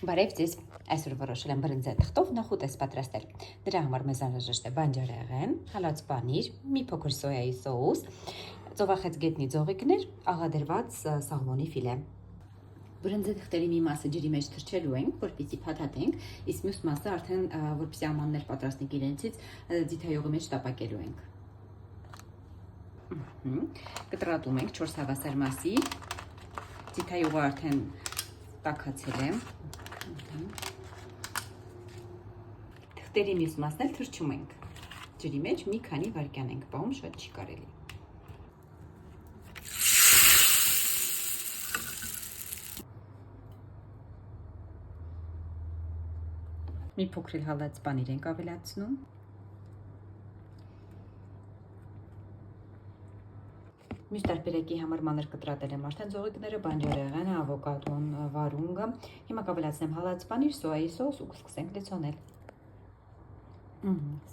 Բարև ձեզ, այսօր որոշել եմ բրինձե թղթով նախուտես պատրաստել։ Դրա համար մեզ անհրաժեշտ է բանջարեղեն, հալած պանիր, մի փոքր սոյայի սոուս, ծովախեց գետնի ձողիկներ, աղադրված սաղմոնի ֆիլե։ Բրինձե թղթերի մի մասը ջրի մեջ թրջելու ենք, որպեսզի փաթաթենք, իսկ մյուս մասը արդեն որպեսզի ամաններ պատրաստենք իրենցից ձիթայողի մեջ տապակելու ենք։ Կտրատում ենք 4 հավասար մասի, ձիթայողը արդեն տաքացել է։ Թղթերի մյուս մասն էլ թրջում ենք ջրի մեջ, մի քանի վայրկյան ենք պահում, շատ չի կարելի։ Մի փոքր հալած պանիր ենք ավելացնում։ Մյուս տարբերակի համար մանր կտրատել եմ արդեն ձողիկները, բանջարեղենը, ավոկադոն, վարունգը։ Հիմա կավելացնեմ հալած պանիր, սոյայի սոուս ու կսկսենք լցոնել։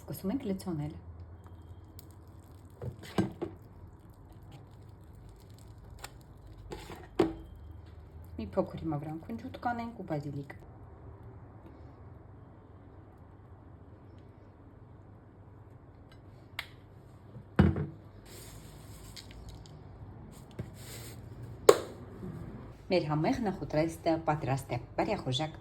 Սկսում ենք լցոնել։ Մի փոքր հիմա վրան քունջուտ կանենք ու բազիլիկ։ Մեր համեղ նախուտեստ պատրաստ է։ Բարյախոժակ։